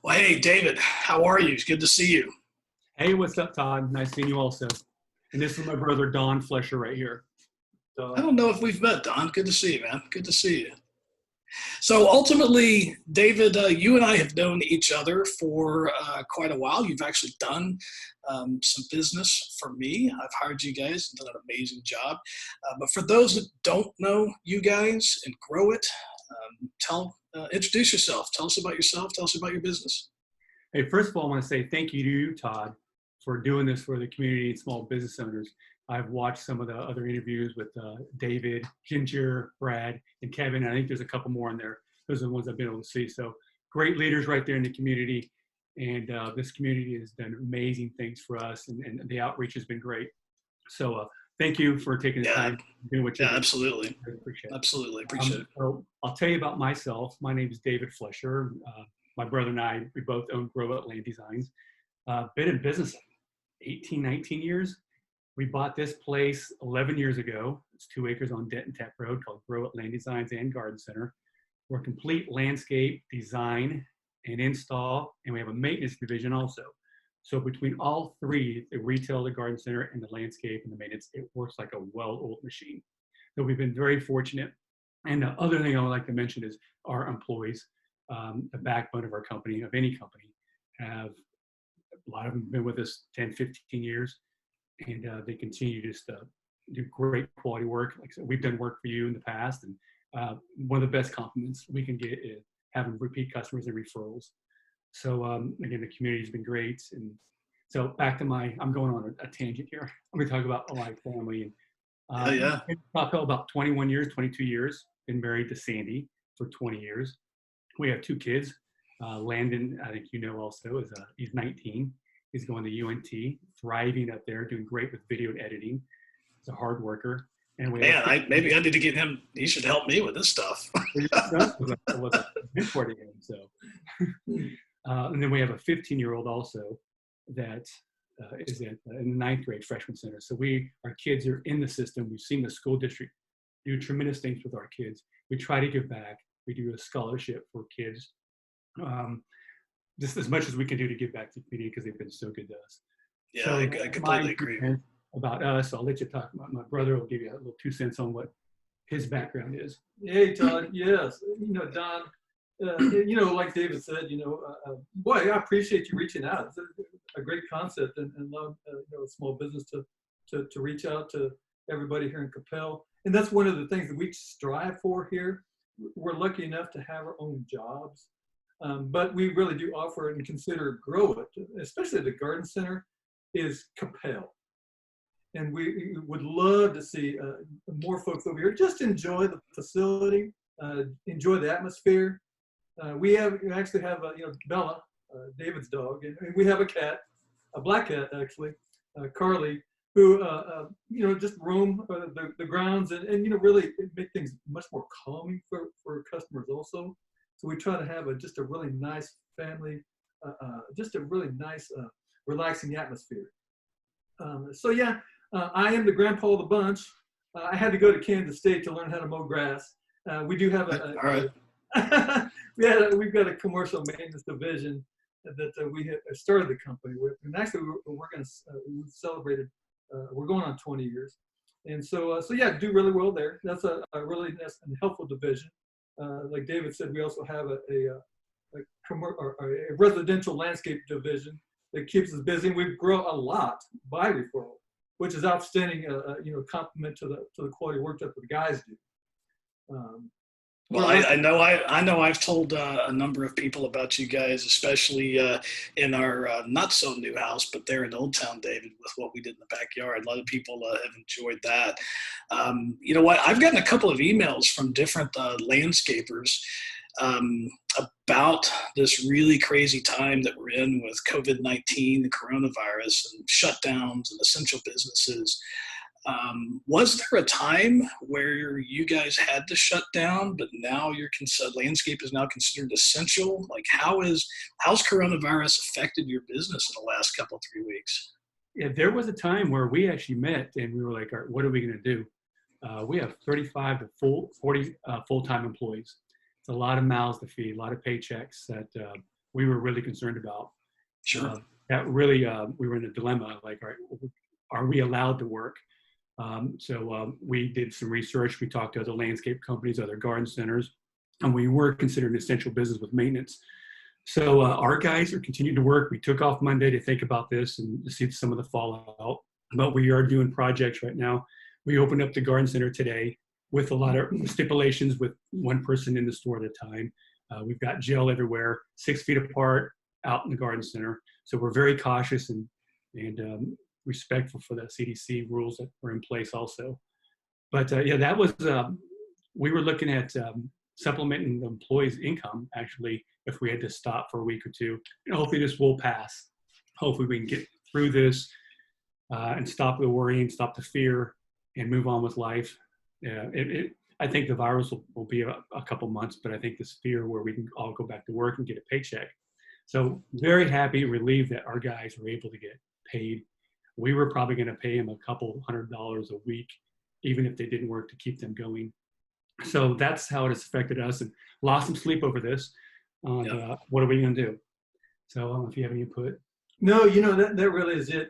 Well, hey, David, how are you? It's good to see you. Hey, what's up, Todd? Nice seeing you also. And this is my brother, Don Flesher, right here. I So, don't know if we've met, Don. Good to see you, man. Good to see you. So ultimately, David, you and I have known each other for quite a while. You've actually done some business for me. I've hired you guys and done an amazing job. But for those that don't know you guys and grow it, introduce yourself. Tell us about yourself. Tell us about your business. hey, first of all, I want to say thank you to you, Todd, for doing this for the community and small business owners. I've watched some of the other interviews with David, Ginger, Brad, and Kevin. And I think there's a couple more in there. Those are the ones I've been able to see. So great leaders right there in the community. And this community has done amazing things for us, and the outreach has been great. So thank you for taking the Yeah, time doing what you're yeah, doing. absolutely. I appreciate it. Absolutely. Appreciate it. So I'll tell you about myself. My name is David Flesher. My brother and I, we both own GrowItLandDesigns. Been in business 18, 19 years. We bought this place 11 years ago. It's 2 acres on Denton Tech Road called GrowItLandDesigns and Garden Center. We're a complete landscape design and install, and we have a maintenance division also. So between all three, the retail, the garden center, and the landscape and the maintenance, it works like a well-oiled machine. So we've been very fortunate. And the other thing I would like to mention is our employees, the backbone of our company, of any company, have a lot of them been with us 10, 15 years, and they continue to just do great quality work. Like I said, we've done work for you in the past, and one of the best compliments we can get is having repeat customers and referrals. So again, the community has been great. And so back to I'm going on a tangent here. I'm going to talk about my family. And Yeah, yeah. been in Top Hill about 21 years, 22 years. Been married to Sandy for 20 years. We have two kids. Landon, I think you know also, he's 19. He's going to UNT, thriving up there, doing great with video and editing. He's a hard worker. And we have Man, maybe I need to get him. He should help me with this stuff. your son was a mentor to him. So, and then we have a 15-year-old also that is in the ninth grade freshman center. So our kids are in the system. We've seen the school district do tremendous things with our kids. We try to give back. We do a scholarship for kids, just as much as we can do to give back to the community because they've been so good to us. Yeah, So I completely agree. about us, I'll let you talk about my brother. Will give you a little 2 cents on what his background is. Hey, Todd. Yes. Don, like David said, boy, I appreciate you reaching out. It's a great concept and love, a small business to reach out to everybody here in Capel. And that's one of the things that we strive for here. We're lucky enough to have our own jobs, but we really do offer it and consider grow it, especially the garden center is Capel. And we would love to see more folks over here just enjoy the facility, enjoy the atmosphere. We actually have Bella, David's dog, and we have a cat, a black cat actually, Carly, who just roam the grounds and really make things much more calming for customers also. So we try to have just a really nice family, just a really nice relaxing atmosphere. So yeah. I am the grandpa of the bunch. I had to go to Kansas State to learn how to mow grass. We do have All right. we've got a commercial maintenance division that we started the company with, and actually we're going to we celebrated. We're going on 20 years, and so yeah, do really well there. That's a really nice and helpful division. Like David said, we also have a residential landscape division that keeps us busy. And we grow a lot by referral, which is outstanding, compliment to the quality work that the guys do. Well, I know I've told a number of people about you guys, especially in our not so new house, but there in Old Town, David, with what we did in the backyard. A lot of people have enjoyed that. You know what? I've gotten a couple of emails from different landscapers about this really crazy time that we're in with COVID-19, the coronavirus, and shutdowns and essential businesses. Was there a time where you guys had to shut down, but now landscape is now considered essential? Like, how's coronavirus affected your business in the last couple, 3 weeks? Yeah, there was a time where we actually met and we were like, all right, what are we going to do? We have 35 to 40 full-time employees. It's a lot of mouths to feed, a lot of paychecks that we were really concerned about. Sure. That really, we were in a dilemma, like, all right, are we allowed to work? We did some research. We talked to other landscape companies, other garden centers, and we were considered an essential business with maintenance. So our guys are continuing to work. We took off Monday to think about this and to see some of the fallout, but we are doing projects right now. We opened up the garden center today with a lot of stipulations with one person in the store at a time. We've got gel everywhere, 6 feet apart out in the garden center. So we're very cautious and respectful for the CDC rules that were in place also. But yeah, that was, we were looking at supplementing the employees' income, actually, if we had to stop for a week or two. And hopefully this will pass. Hopefully we can get through this and stop the worrying, stop the fear, and move on with life. I think the virus will be a couple months, but I think this fear where we can all go back to work and get a paycheck. So very happy, relieved that our guys were able to get paid. We were probably going to pay them a couple $100 a week, even if they didn't work, to keep them going. So that's how it has affected us, and lost some sleep over this. What are we going to do? So I don't know if you have any input. No, that really is it.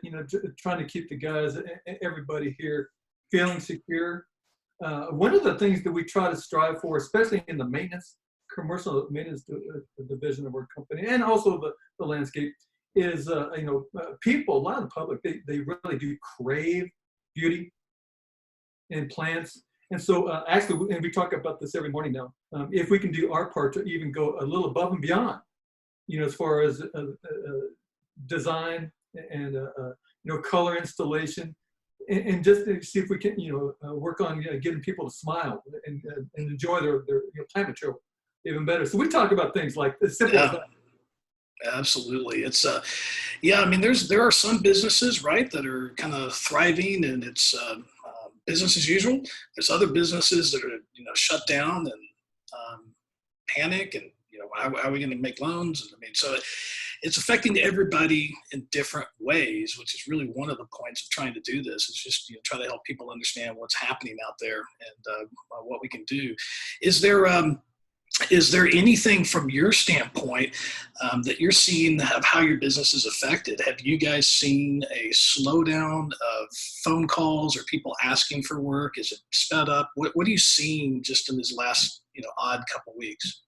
Trying to keep the guys, everybody here, feeling secure. One of the things that we try to strive for, especially in the commercial maintenance division of our company, and also the landscape, is people, a lot of the public, they really do crave beauty and plants. And so actually, and we talk about this every morning now, if we can do our part to even go a little above and beyond, as far as design and color installation, and just to see if we can work on getting people to smile and enjoy their plant material even better. So we talk about things like as simple as that. Absolutely. It's I mean, there are some businesses, right, that are kind of thriving and it's business as usual. There's other businesses that are shut down and panic and how are we going to make loans? And I mean, so it's affecting everybody in different ways, which is really one of the points of trying to do this. Is just try to help people understand what's happening out there and what we can do. Is there anything from your standpoint that you're seeing of how your business is affected? Have you guys seen a slowdown of phone calls or people asking for work? Is it sped up? What are you seeing just in this last odd couple weeks?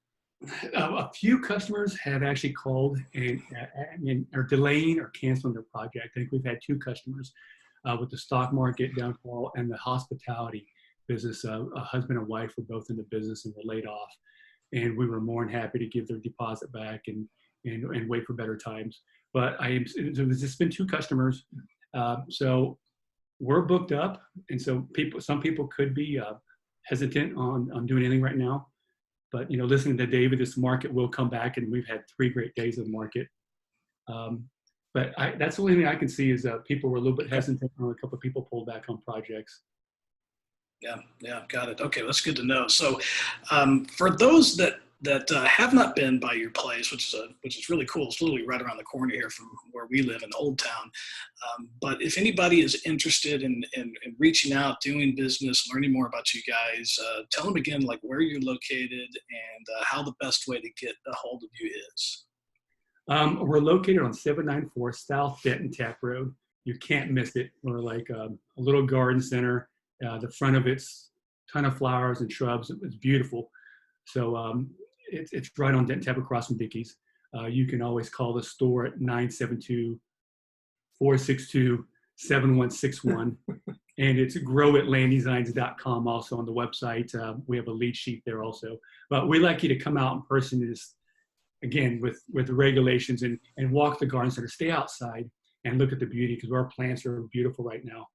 A few customers have actually called and are delaying or canceling their project. I think we've had 2 customers with the stock market downfall and the hospitality business. A husband and wife were both in the business and were laid off. And we were more than happy to give their deposit back and wait for better times. But there's just been 2 customers. So we're booked up. And so some people could be hesitant on doing anything right now. But, listening to David, this market will come back, and we've had 3 great days of the market. But that's the only thing I can see is people were a little bit hesitant, and a couple of people pulled back on projects. Yeah, got it. Okay, that's good to know. So for those that have not been by your place, which is really cool, it's literally right around the corner here from where we live in Old Town. But if anybody is interested in reaching out, doing business, learning more about you guys, tell them again like where you're located and how the best way to get a hold of you is. We're located on 794 South Denton Tap Road. You can't miss it. We're like a little garden center. The front of it's ton of flowers and shrubs. It's beautiful. So it's right on Denton Tap across from Dickey's. You can always call the store at 972-462-7161. And it's GrowItLandDesigns.com also on the website. We have a lead sheet there also. But we'd like you to come out in person and just, again, with the regulations and walk the garden center, stay outside and look at the beauty because our plants are beautiful right now.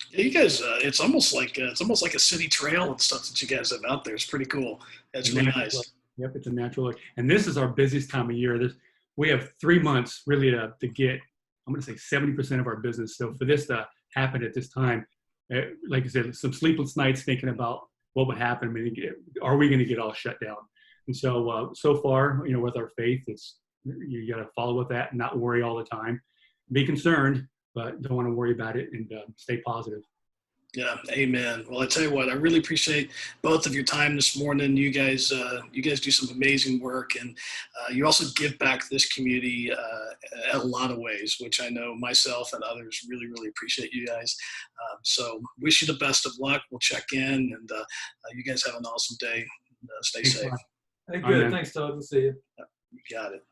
Yeah, you guys, it's almost like a city trail and stuff that you guys have out there. It's pretty cool. It's really nice. Yep, it's a natural look. And this is our busiest time of year. We have 3 months really to get, I'm going to say 70% of our business. So for this to happen at this time, like I said, some sleepless nights thinking about what would happen. I mean, are we going to get all shut down? And so, so far, with our faith, you got to follow with that and not worry all the time. Be concerned, but don't want to worry about it and stay positive. Yeah, amen. Well, I tell you what, I really appreciate both of your time this morning. You guys do some amazing work, and you also give back to this community in a lot of ways, which I know myself and others really, really appreciate you guys. So, wish you the best of luck. We'll check in, and you guys have an awesome day. Stay Thanks, safe. Todd. Hey, All right, good. man. Thanks, Todd. We'll see you. You got it.